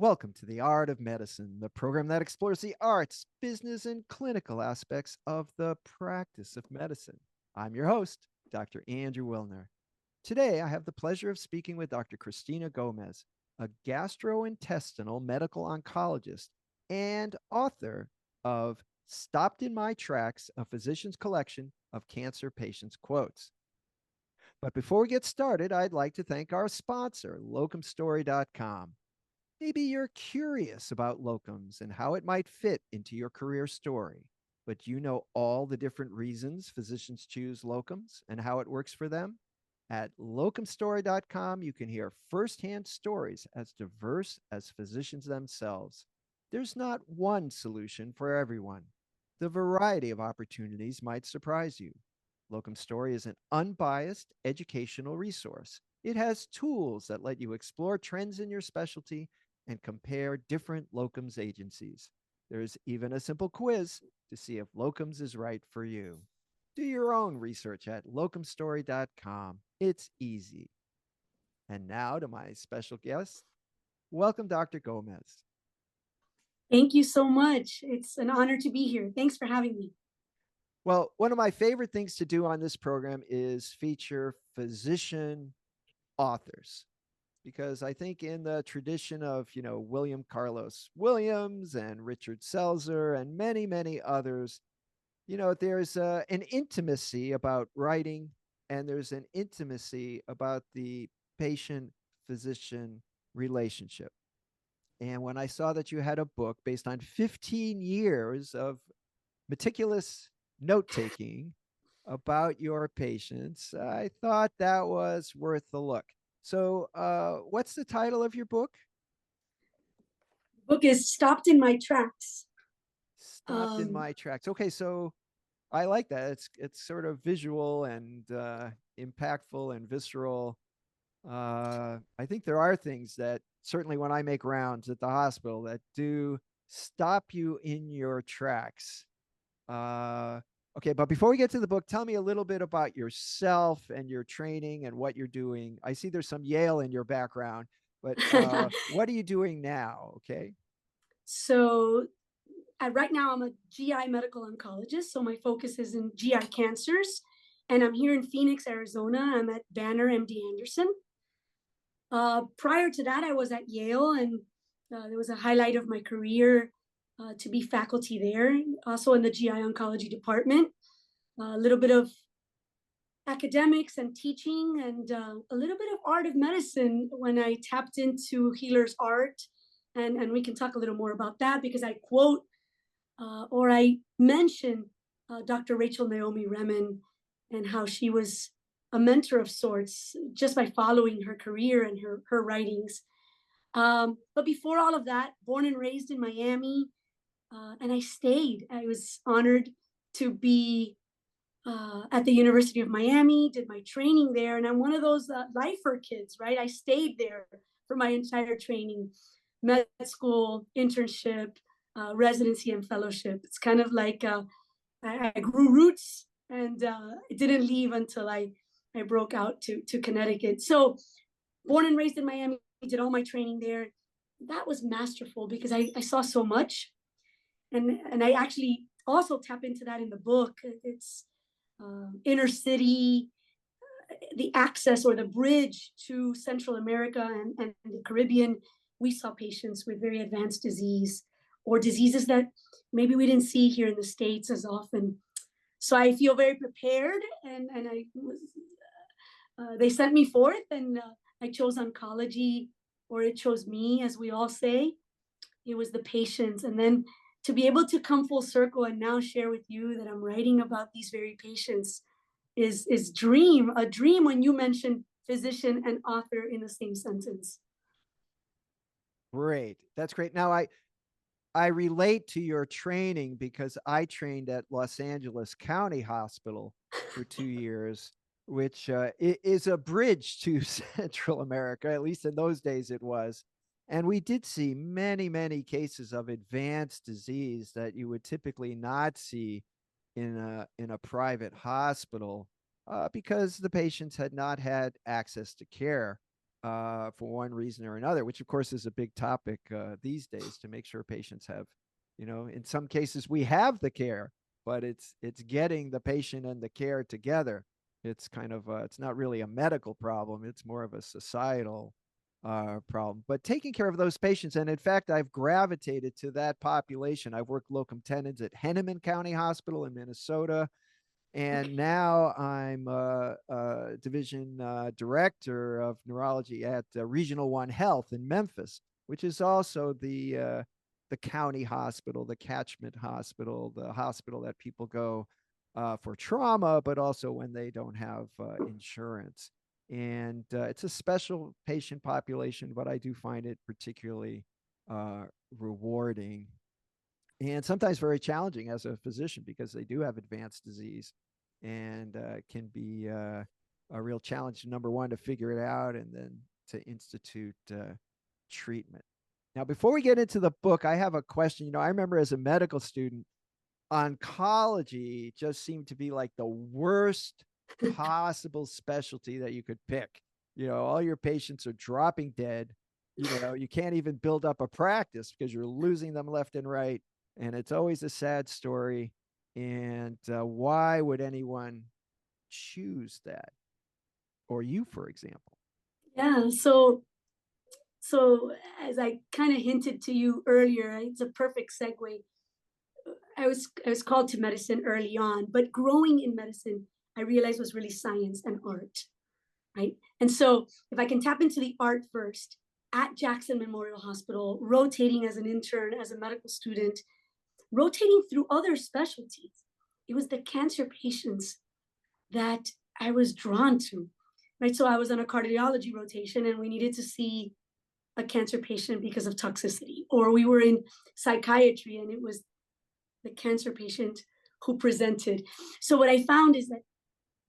Welcome to The Art of Medicine, the program that explores the arts, business, and clinical aspects of the practice of medicine. I'm your host, Dr. Andrew Wilner. Today, I have the pleasure of speaking with Dr. Christina Gomez, a gastrointestinal medical oncologist and author of Stopped in My Tracks, a physician's collection of cancer patients' quotes. But before we get started, I'd like to thank our sponsor, locumstory.com. Maybe you're curious about locums and how it might fit into your career story, but you know all the different reasons physicians choose locums and how it works for them? At locumstory.com, you can hear firsthand stories as diverse as physicians themselves. There's not one solution for everyone. The variety of opportunities might surprise you. Locum Story is an unbiased educational resource. It has tools that let you explore trends in your specialty and compare different locums agencies. There's even a simple quiz to see if locums is right for you. Do your own research at locumstory.com. It's easy. And now to my special guest. Welcome, Dr. Gomez. Thank you so much. It's an honor to be here. Thanks for having me. Well, one of my favorite things to do on this program is feature physician authors, because I think in the tradition of, William Carlos Williams and Richard Selzer and many, many others, there's an intimacy about writing, and there's an intimacy about the patient physician relationship. And when I saw that you had a book based on 15 years of meticulous note taking about your patients, I thought that was worth the look. So, what's the title of your book? The book is Stopped in My Tracks. Stopped in Um, My Tracks. Okay, so I like that. It's sort of visual and impactful and visceral. I think there are things that certainly when I make rounds at the hospital that do stop you in your tracks. Okay, but before we get to the book, tell me a little bit about yourself and your training and what you're doing. I see there's some Yale in your background, but what are you doing now? Okay. so right now I'm a GI medical oncologist. So my focus is in GI cancers. And I'm here in Phoenix, Arizona. I'm at Banner MD Anderson. Prior to that, I was at Yale, and there was a highlight of my career to be faculty there, also in the GI oncology department. A little bit of academics and teaching, and a little bit of art of medicine when I tapped into healer's art. And we can talk a little more about that because I quote or I mention Dr. Rachel Naomi Remen and how she was a mentor of sorts just by following her career and her writings. But before all of that, born and raised in Miami, and I stayed. I was honored to be at the University of Miami, did my training there, and I'm one of those lifer kids, right? I stayed there for my entire training, med school, internship, residency, and fellowship. It's kind of like I grew roots and it didn't leave until I broke out to Connecticut. So born and raised in Miami, did all my training there. That was masterful because I saw so much. And I actually also tap into that in the book. It's inner city, the access or the bridge to Central America and the Caribbean. We saw patients with very advanced disease or diseases that maybe we didn't see here in the States as often. So I feel very prepared, and I was. They sent me forth, and I chose oncology, or it chose me, as we all say. It was the patients, and then to be able to come full circle and now share with you that I'm writing about these very patients is a dream when you mention physician and author in the same sentence. Great. That's great. Now I relate to your training because I trained at Los Angeles County Hospital for 2 years, which is a bridge to Central America. At least in those days it was. And we did see many, many cases of advanced disease that you would typically not see in a private hospital because the patients had not had access to care. for one reason or another, which of course is a big topic these days, to make sure patients have, in some cases we have the care, but it's getting the patient and the care together. It's kind of it's not really a medical problem. It's more of a societal problem. But taking care of those patients, and in fact, I've gravitated to that population. I've worked locum tenens at Henneman County Hospital in Minnesota, and now I'm a division director of neurology at Regional One Health in Memphis, which is also the county hospital, the catchment hospital, the hospital that people go for trauma, but also when they don't have insurance. And it's a special patient population, but I do find it particularly rewarding and sometimes very challenging as a physician, because they do have advanced disease, and can be a real challenge, number one, to figure it out, and then to institute treatment. Now, before we get into the book, I have a question. I remember as a medical student, oncology just seemed to be like the worst possible specialty that you could pick. All your patients are dropping dead. You can't even build up a practice because you're losing them left and right. And it's always a sad story. And why would anyone choose that? Or you, for example? Yeah. So as I kind of hinted to you earlier, it's a perfect segue. I was called to medicine early on, but growing in medicine, I realized was really science and art, right? And so if I can tap into the art first, at Jackson Memorial Hospital, rotating as an intern, as a medical student, rotating through other specialties, it was the cancer patients that I was drawn to, right? So I was on a cardiology rotation and we needed to see a cancer patient because of toxicity, or we were in psychiatry and it was the cancer patient who presented. So what I found is that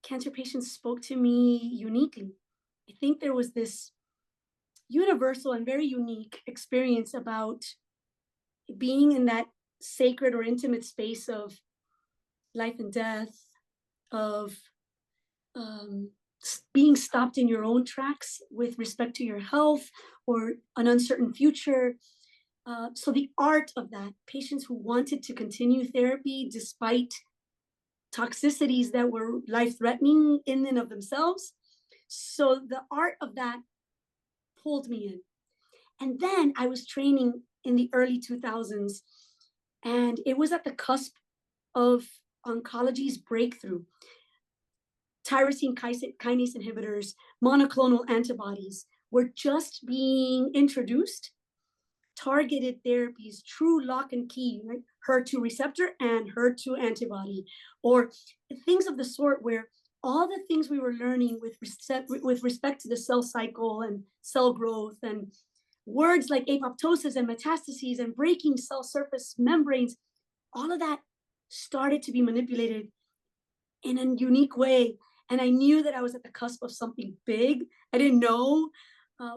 cancer patients spoke to me uniquely. I think there was this universal and very unique experience about being in that sacred or intimate space of life and death, of um, being stopped in your own tracks with respect to your health or an uncertain future. So the art of that, patients who wanted to continue therapy despite toxicities that were life-threatening in and of themselves. So the art of that pulled me in. And then I was training in the early 2000s, and it was at the cusp of oncology's breakthrough. Tyrosine kinase inhibitors, monoclonal antibodies were just being introduced. Targeted therapies, true lock and key, right? HER2 receptor and HER2 antibody, or things of the sort, where all the things we were learning with respect to the cell cycle and cell growth, and words like apoptosis and metastases and breaking cell surface membranes, all of that started to be manipulated in a unique way. And I knew that I was at the cusp of something big. I didn't know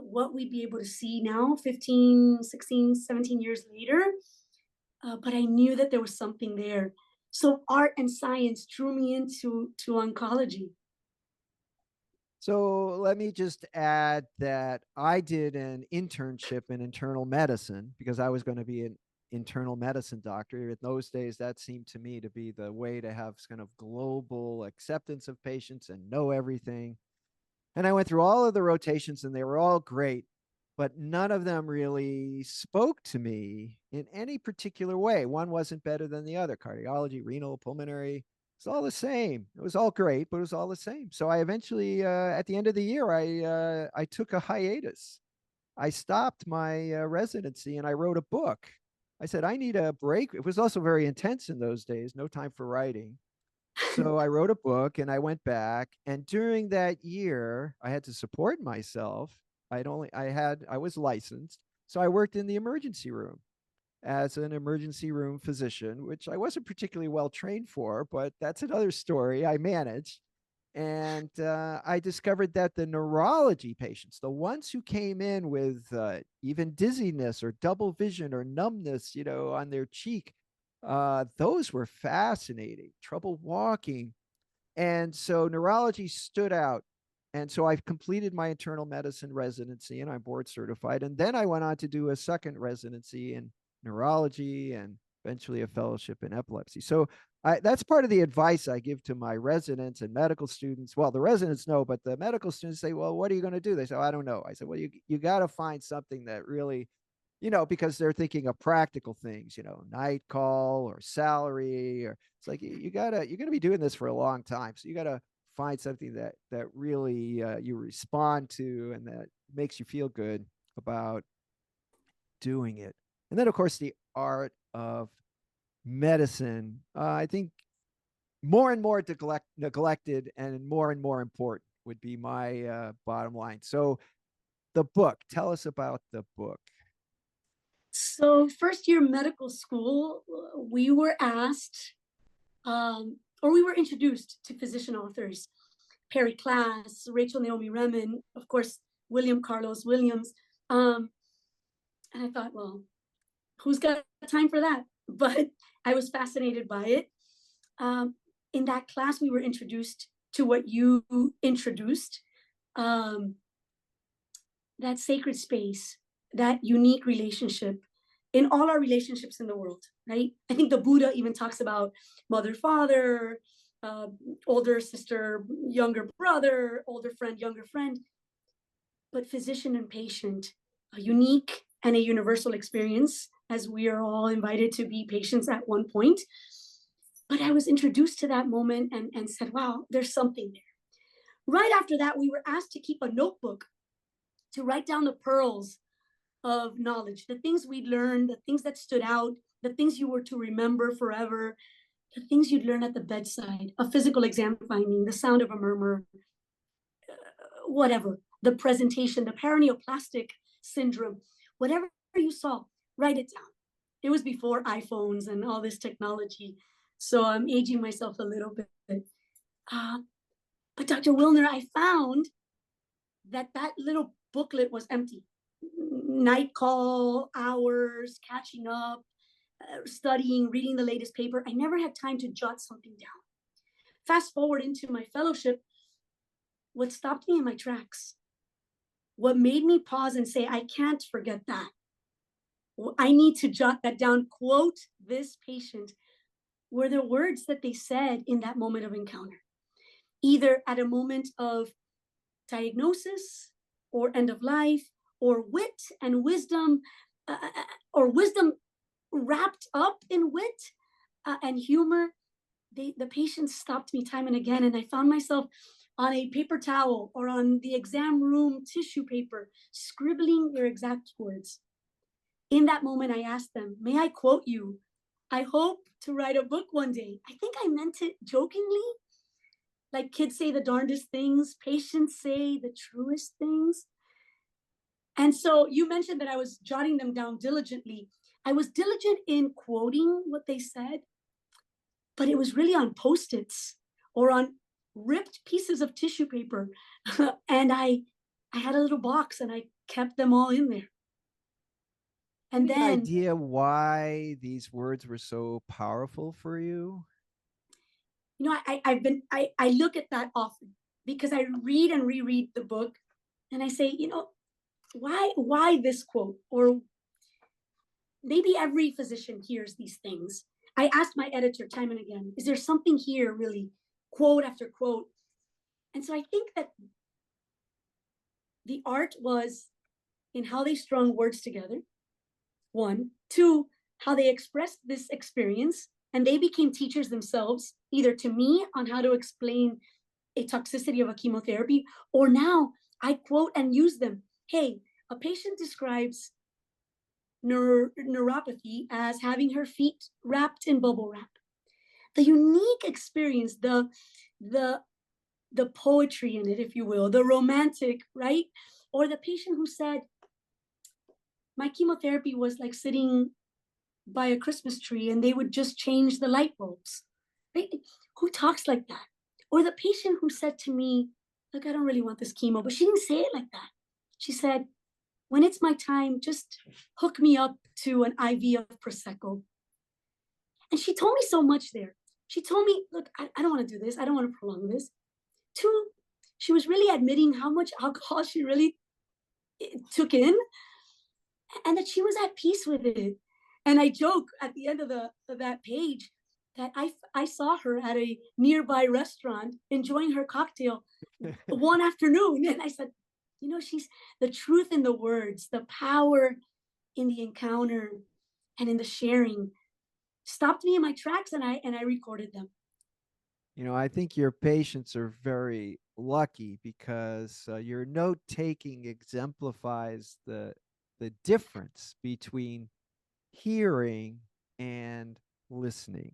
what we'd be able to see now, 15, 16, 17 years later. But I knew that there was something there. So art and science drew me into oncology. So let me just add that I did an internship in internal medicine because I was going to be an internal medicine doctor. In those days, that seemed to me to be the way to have kind of global acceptance of patients and know everything. And I went through all of the rotations and they were all great, but none of them really spoke to me in any particular way. One wasn't better than the other: cardiology, renal, pulmonary. It's all the same. It was all great, but it was all the same. So I eventually, at the end of the year, I took a hiatus. I stopped my residency and I wrote a book. I said, I need a break. It was also very intense in those days, no time for writing. So I wrote a book and I went back. And during that year, I had to support myself. I was licensed. So I worked in the emergency room as an emergency room physician, which I wasn't particularly well trained for, but that's another story. I managed. And I discovered that the neurology patients, the ones who came in with even dizziness or double vision or numbness, on their cheek, those were fascinating. Trouble walking. And so neurology stood out And so I've completed my internal medicine residency and I'm board certified. And then I went on to do a second residency in neurology and eventually a fellowship in epilepsy. So that's part of the advice I give to my residents and medical students. Well, the residents know, but the medical students say, well, what are you going to do? They say, oh, I don't know. I said, well, you got to find something that really, because they're thinking of practical things, night call or salary, or it's like you're going to be doing this for a long time. So you got to find something that really you respond to and that makes you feel good about doing it. And then, of course, the art of medicine, I think more and more neglected and more important would be my bottom line. So the book, tell us about the book. So first year medical school, we were asked, or we were introduced to physician authors, Perry Klass, Rachel Naomi Remen, of course, William Carlos Williams. And I thought, well, who's got time for that? But I was fascinated by it. In that class, we were introduced to what you introduced, that sacred space, that unique relationship in all our relationships in the world, right? I think the Buddha even talks about mother, father, older sister, younger brother, older friend, younger friend. But physician and patient, a unique and a universal experience, as we are all invited to be patients at one point. But I was introduced to that moment and said, wow, there's something there. Right after that, we were asked to keep a notebook to write down the pearls of knowledge, the things we'd learned, the things that stood out, the things you were to remember forever, the things you'd learn at the bedside, a physical exam finding, the sound of a murmur, whatever, the presentation, the paraneoplastic syndrome, whatever you saw, write it down. It was before iPhones and all this technology. So I'm aging myself a little bit. But Dr. Wilner, I found that little booklet was empty. Night call, hours, catching up, studying, reading the latest paper. I never had time to jot something down. Fast forward into my fellowship, what stopped me in my tracks, what made me pause and say, I can't forget that. I need to jot that down, quote this patient, were the words that they said in that moment of encounter, either at a moment of diagnosis or end of life, or wit and wisdom, or wisdom wrapped up in wit and humor. The patients stopped me time and again, and I found myself on a paper towel or on the exam room tissue paper, scribbling their exact words. In that moment, I asked them, may I quote you? I hope to write a book one day. I think I meant it jokingly. Like kids say the darndest things, patients say the truest things. And so you mentioned that I was jotting them down diligently. I was diligent in quoting what they said, but it was really on Post-its or on ripped pieces of tissue paper. And I had a little box and I kept them all in there. And Any then, idea why these words were so powerful for you? I look at that often because I read and reread the book and I say, why this quote? Or maybe every physician hears these things. I asked my editor time and again, is there something here really, quote after quote? And so I think that the art was in how they strung words together, one. Two, how they expressed this experience, and they became teachers themselves, either to me on how to explain a toxicity of a chemotherapy, or now I quote and use them. Hey, a patient describes neuropathy as having her feet wrapped in bubble wrap. The unique experience, the poetry in it, if you will, the romantic, right? Or the patient who said, my chemotherapy was like sitting by a Christmas tree and they would just change the light bulbs. Right? Who talks like that? Or the patient who said to me, look, I don't really want this chemo, but she didn't say it like that. She said, when it's my time, just hook me up to an IV of Prosecco. And she told me so much there. She told me, look, I don't want to do this. I don't want to prolong this. Two, she was really admitting how much alcohol she really took in, and that she was at peace with it. And I joke at the end of that page that I saw her at a nearby restaurant enjoying her cocktail one afternoon, and I said, she's the truth in the words, the power in the encounter and in the sharing stopped me in my tracks, and I recorded them. I think your patients are very lucky because your note taking exemplifies the difference between hearing and listening.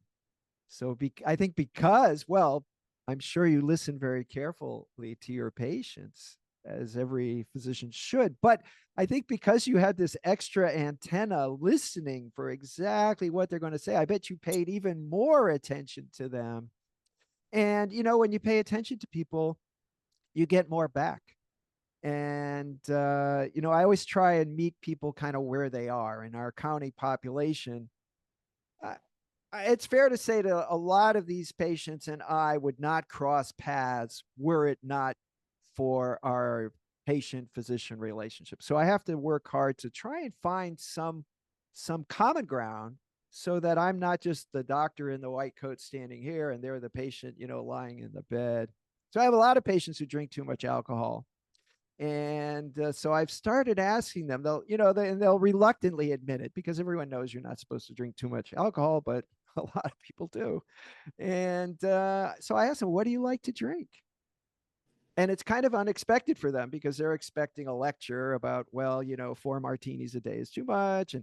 So I think because, well, I'm sure you listen very carefully to your patients, as every physician should. But I think because you had this extra antenna listening for exactly what they're going to say, I bet you paid even more attention to them. And, when you pay attention to people, you get more back. And, I always try and meet people kind of where they are in our county population. Uh, it's fair to say that a lot of these patients and I would not cross paths were it not for our patient physician relationship. So I have to work hard to try and find some common ground so that I'm not just the doctor in the white coat standing here and they're the patient, lying in the bed. So I have a lot of patients who drink too much alcohol. And so I've started asking them, they'll reluctantly admit it because everyone knows you're not supposed to drink too much alcohol, but a lot of people do. And so I asked them, what do you like to drink? And it's kind of unexpected for them because they're expecting a lecture about, well, 4 martinis a day is too much.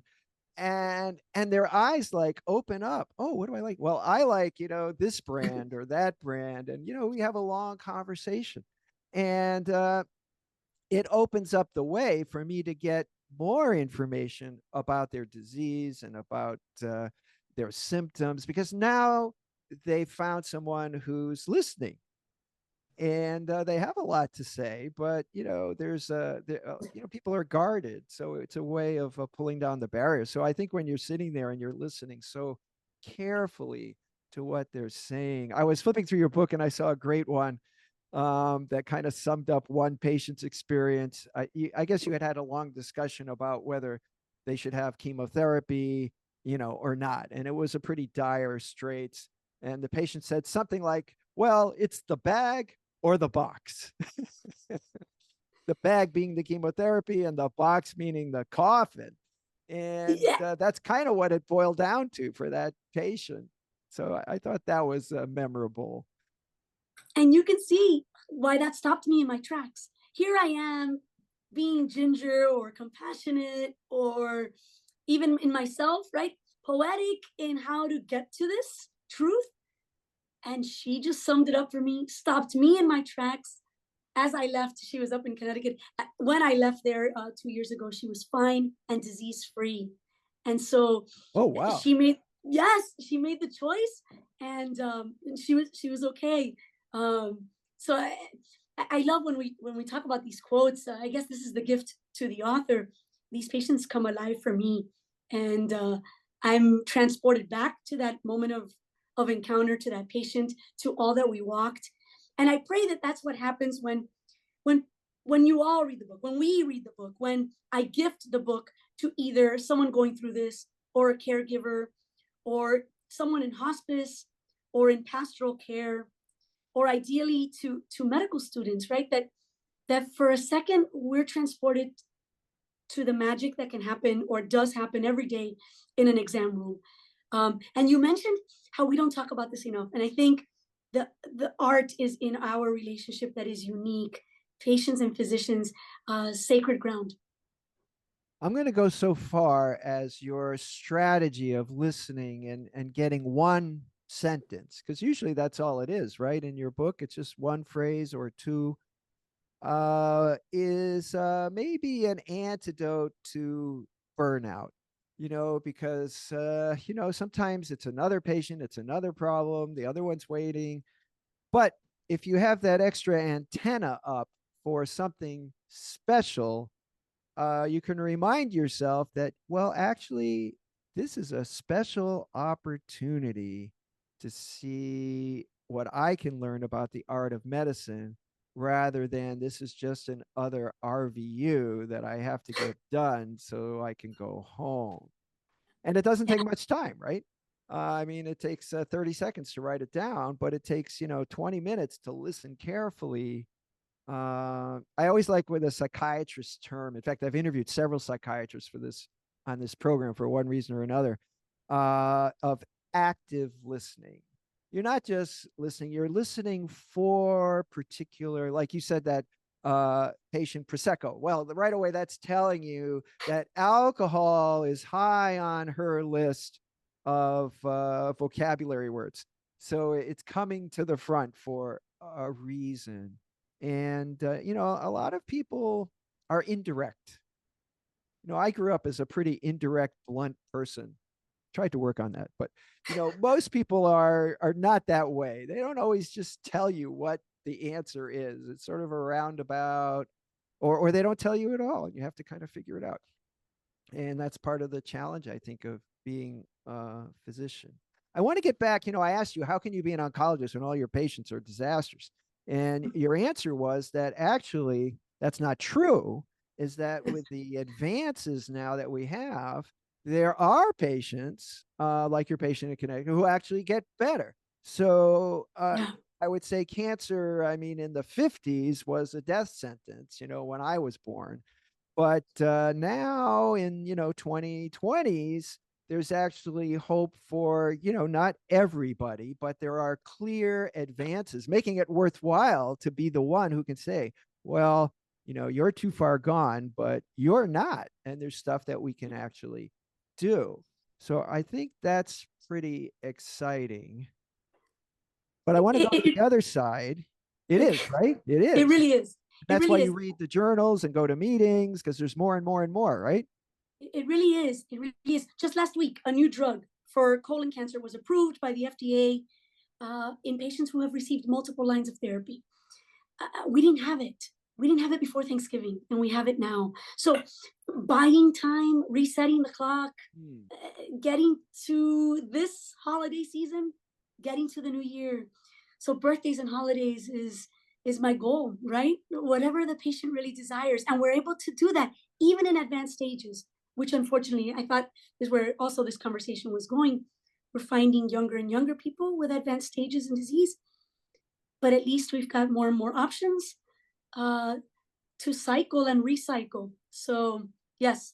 And their eyes like open up. Oh, what do I like? Well, I like, this brand or that brand. And, we have a long conversation. And it opens up the way for me to get more information about their disease and about their symptoms, because now they found someone who's listening, and they have a lot to say, but people are guarded, so it's a way of pulling down the barrier. So I think when you're sitting there and you're listening so carefully to what they're saying, I was flipping through your book and I saw a great one that kind of summed up one patient's experience. I guess you had a long discussion about whether they should have chemotherapy, or not. And it was a pretty dire straits. And the patient said something like, well, it's the bag or the box. The bag being the chemotherapy and the box meaning the coffin. And Yeah, that's kind of what it boiled down to for that patient. So I thought that was memorable. and you can see why that stopped me in my tracks. Here I am being ginger or compassionate or even in myself, right? Poetic in how to get to this truth. And she just summed it up for me, stopped me in my tracks. As I left, she was up in Connecticut. When I left there 2 years ago, she was fine and disease free. And so Oh, wow. she made, yes, she made the choice, and she was okay. So I love when we talk about these quotes. I guess this is the gift to the author. These patients come alive for me, and I'm transported back to that moment of encounter, to that patient, to all that we walked. And I pray that that's what happens when when you all read the book, when we read the book, when I gift the book to either someone going through this, or a caregiver, or someone in hospice, or in pastoral care, or ideally to medical students, right? That for a second we're transported to the magic that can happen or does happen every day in an exam room. And you mentioned how we don't talk about this enough, and I think the art is in our relationship that is unique. Patients and physicians, sacred ground. I'm going to go so far as your strategy of listening and getting one sentence, because usually that's all it is, right? In your book, it's just one phrase or two, is maybe an antidote to burnout, because, sometimes it's another patient, it's another problem, the other one's waiting. But if you have that extra antenna up for something special, you can remind yourself that, well, actually, this is a special opportunity to see what I can learn about the art of medicine rather than this is just an other RVU that I have to get done so I can go home. And it doesn't Yeah. take much time, right? I mean, it takes 30 seconds to write it down, but it takes, 20 minutes to listen carefully. I always like with a psychiatrist term. In fact, I've interviewed several psychiatrists for this on this program for one reason or another, of active listening. You're not just listening, you're listening for particular, like you said, that patient Prosecco. Well, right away, that's telling you that alcohol is high on her list of vocabulary words. So it's coming to the front for a reason. And, a lot of people are indirect. I grew up as a pretty indirect, blunt person. Tried to work on that, but most people are not that way. They don't always just tell you what the answer is. It's sort of a roundabout, or they don't tell you at all, and you have to kind of figure it out. And that's part of the challenge, I think, of being a physician. I want to get back. I asked you, how can you be an oncologist when all your patients are disasters? And your answer was that actually that's not true, is that with the advances now that we have, there are patients like your patient in Connecticut who actually get better. So Yeah. I would say cancer, I mean, in the 50s was a death sentence, when I was born. But now in 2020s, there's actually hope for not everybody, but there are clear advances, making it worthwhile to be the one who can say, well, you're too far gone, but you're not, and there's stuff that we can actually do. So I think that's pretty exciting. But I want to It, go to it, the other side. It it, is, right? It it is. really is. It That's why really you is. read the journals and go to meetings, because there's more and more and more, right? It really is. It really is. Just last week, a new drug for colon cancer was approved by the FDA in patients who have received multiple lines of therapy. We didn't have it. We didn't have it before Thanksgiving, and we have it now. So, buying time, resetting the clock, Hmm. getting to this holiday season, getting to the new year. So, birthdays and holidays is my goal, right? Whatever the patient really desires, and we're able to do that even in advanced stages, which unfortunately I thought is where also this conversation was going. We're finding younger and younger people with advanced stages in disease, but at least we've got more and more options uh, to cycle and recycle. So yes.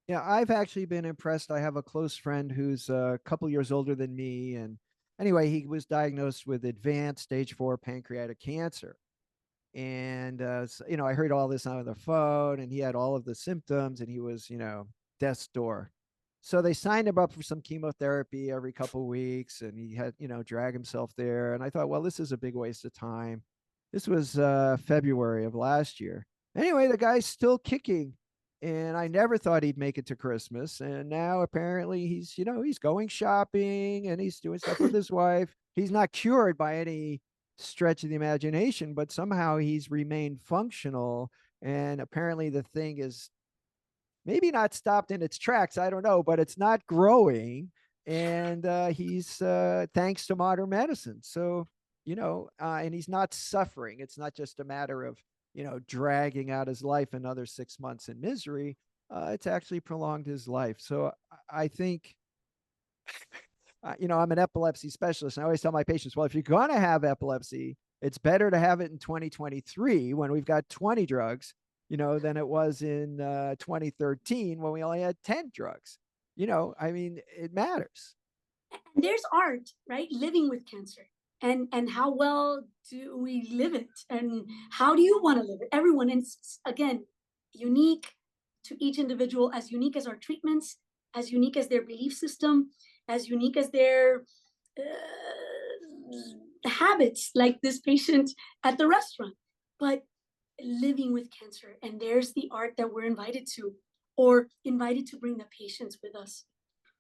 Yeah, I've actually been impressed. I have a close friend who's a couple years older than me. And anyway, he was diagnosed with advanced stage 4 pancreatic cancer. And, I heard all this on the phone, and he had all of the symptoms, and he was, death's door. So they signed him up for some chemotherapy every couple of weeks, and he had, drag himself there. And I thought, well, this is a big waste of time. This was February of last year. Anyway, the guy's still kicking, and I never thought he'd make it to Christmas. And now apparently he's going shopping and he's doing stuff with his wife. He's not cured by any stretch of the imagination, but somehow he's remained functional. And apparently the thing is maybe not stopped in its tracks. I don't know, but it's not growing. And he's thanks to modern medicine. So, and he's not suffering. It's not just a matter of, dragging out his life another 6 months in misery. It's actually prolonged his life. So I think, I'm an epilepsy specialist. And I always tell my patients, well, if you're going to have epilepsy, it's better to have it in 2023 when we've got 20 drugs, than it was in 2013 when we only had 10 drugs. I mean, it matters. And there's art, right? Living with cancer. And how well do we live it? And how do you want to live it? Everyone is, again, unique to each individual, as unique as our treatments, as unique as their belief system, as unique as their habits, like this patient at the restaurant. But living with cancer, and there's the art that we're invited to, or invited to bring the patients with us.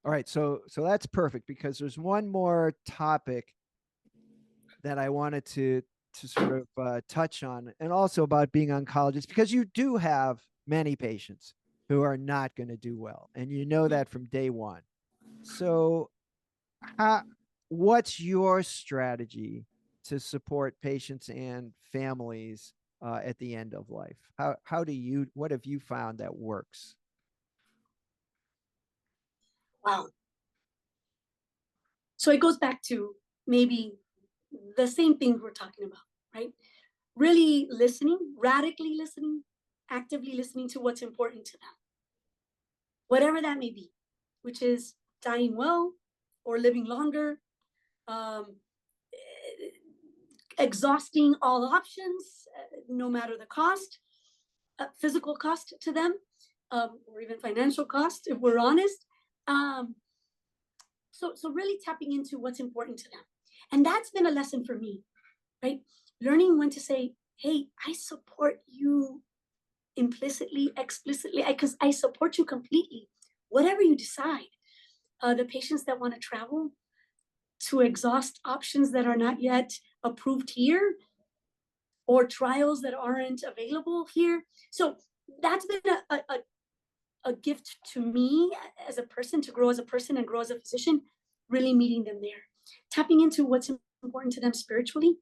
All right, so that's perfect, because there's one more topic that I wanted to sort of touch on, and also about being oncologist, because you do have many patients who are not going to do well, and you know that from day one. So, how, what's your strategy to support patients and families at the end of life? What have you found that works? Wow. So it goes back to maybe the same things we're talking about, right? Really listening, radically listening, actively listening to what's important to them, whatever that may be, which is dying well or living longer, um, exhausting all options, no matter the cost, physical cost to them, or even financial cost, if we're honest. Um, so really tapping into what's important to them. And that's been a lesson for me, right? Learning when to say, hey, I support you implicitly, explicitly, because I support you completely, whatever you decide. The patients that want to travel to exhaust options that are not yet approved here, or trials that aren't available here. So that's been a gift to me as a person, to grow as a person and grow as a physician, really meeting them there, tapping into what's important to them spiritually,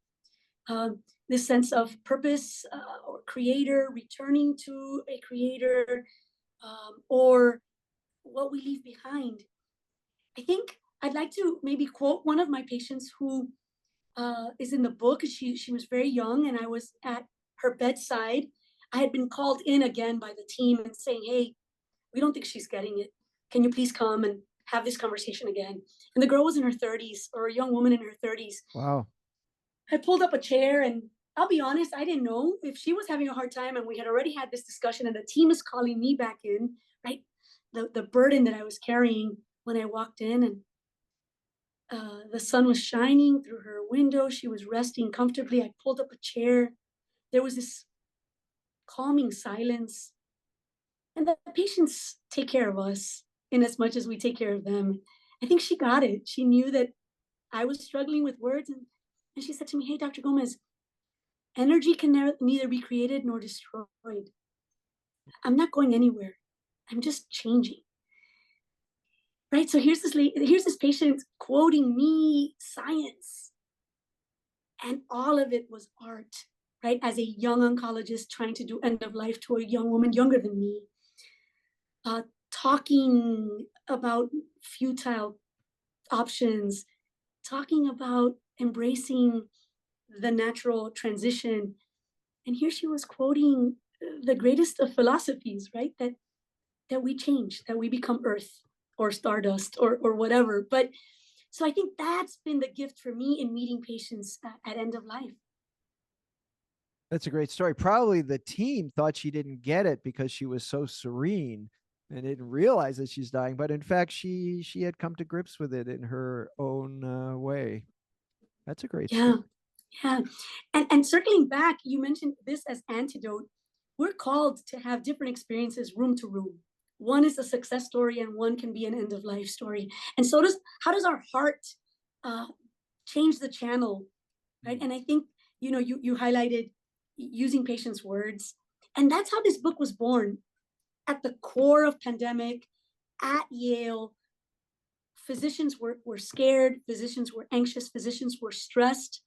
this sense of purpose or creator, returning to a creator, or what we leave behind. I think I'd like to maybe quote one of my patients who is in the book. She was very young, and I was at her bedside. I had been called in again by the team and saying, hey, we don't think she's getting it. Can you please come and have this conversation again? And the girl was in her 30s, or a young woman in her 30s. Wow. I pulled up a chair, and I'll be honest, I didn't know if she was having a hard time, and we had already had this discussion, and the team is calling me back in, right? The burden that I was carrying when I walked in, and the sun was shining through her window. She was resting comfortably. I pulled up a chair. There was this calming silence. And the patients take care of us in as much as we take care of them. I think she got it. She knew that I was struggling with words. And she said to me, hey, Dr. Gomez, energy can neither be created nor destroyed. I'm not going anywhere. I'm just changing. Right? So here's this patient quoting me science. And all of it was art, right? As a young oncologist trying to do end of life to a young woman younger than me, talking about futile options, talking about embracing the natural transition. And here she was quoting the greatest of philosophies, right? That we change, that we become earth or stardust or whatever. But so I think that's been the gift for me in meeting patients at end of life. That's a great story. Probably the team thought she didn't get it because she was so serene and didn't realize that she's dying. But in fact, she had come to grips with it in her own way. That's a great Yeah, story. yeah. And circling back, you mentioned this as antidote. We're called to have different experiences room to room. One is a success story, and one can be an end of life story. And so how does our heart uh, change the channel, right? And I think you highlighted using patients' words, and that's how this book was born. At the core of pandemic, at Yale, physicians were scared, physicians were anxious, physicians were stressed,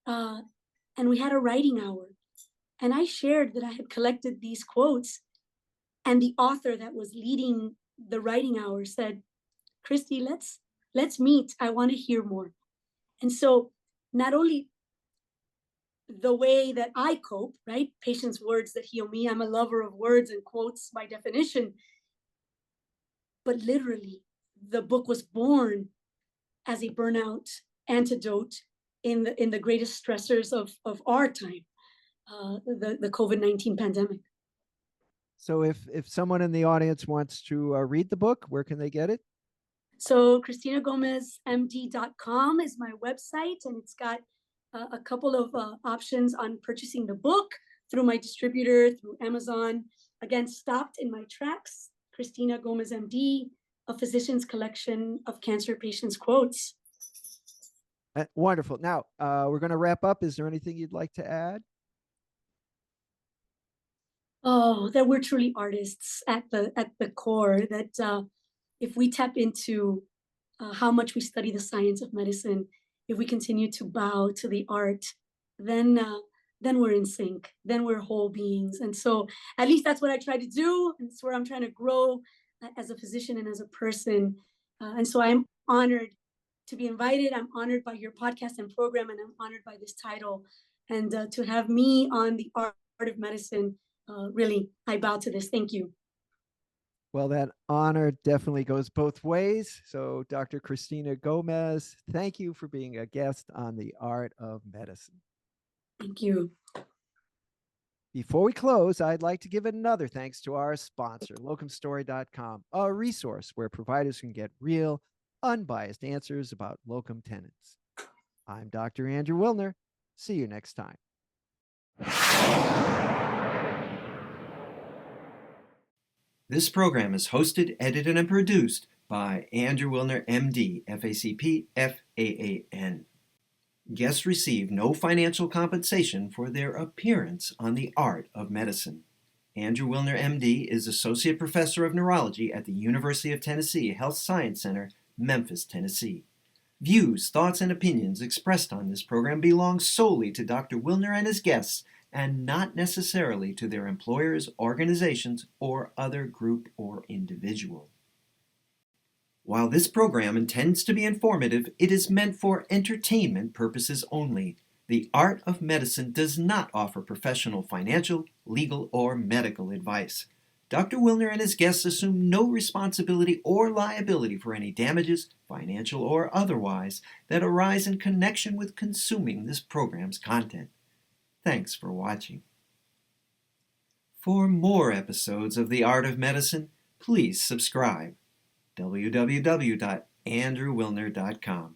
and we had a writing hour. And I shared that I had collected these quotes, and the author that was leading the writing hour said, Christy, let's meet. I want to hear more. And so not only the way that I cope, right? Patients' words that heal me. I'm a lover of words and quotes by definition. But literally, the book was born as a burnout antidote in the greatest stressors of our time, the COVID-19 pandemic. So if someone in the audience wants to read the book, where can they get it? So ChristinaGomezMD.com is my website, and it's got a couple of options on purchasing the book through my distributor, through Amazon. Again, Stopped in My Tracks, Christina Gomez MD, a physician's collection of cancer patients' quotes. Wonderful. Now, we're going to wrap up. Is there anything you'd like to add? Oh, that we're truly artists at the core, that if we tap into how much we study the science of medicine, if we continue to bow to the art, then we're in sync. Then we're whole beings. And so, at least that's what I try to do. And it's where I'm trying to grow as a physician and as a person. And so, I'm honored to be invited. I'm honored by your podcast and program, and I'm honored by this title. And to have me on the art of medicine, really, I bow to this. Thank you. Well, that honor definitely goes both ways. So, Dr. Christina Gomez, thank you for being a guest on the Art of Medicine. Thank you. Before we close, I'd like to give another thanks to our sponsor, locumstory.com, a resource where providers can get real, unbiased answers about locum tenens. I'm Dr. Andrew Wilner. See you next time. This program is hosted, edited, and produced by Andrew Wilner, MD, FACP, FAAN. Guests receive no financial compensation for their appearance on the Art of Medicine. Andrew Wilner, MD, is Associate Professor of Neurology at the University of Tennessee Health Science Center, Memphis, Tennessee. Views, thoughts, and opinions expressed on this program belong solely to Dr. Wilner and his guests, and not necessarily to their employers, organizations, or other group or individual. While this program intends to be informative, it is meant for entertainment purposes only. The Art of Medicine does not offer professional financial, legal, or medical advice. Dr. Wilner and his guests assume no responsibility or liability for any damages, financial or otherwise, that arise in connection with consuming this program's content. Thanks for watching. For more episodes of The Art of Medicine, please subscribe. www.andrewwilner.com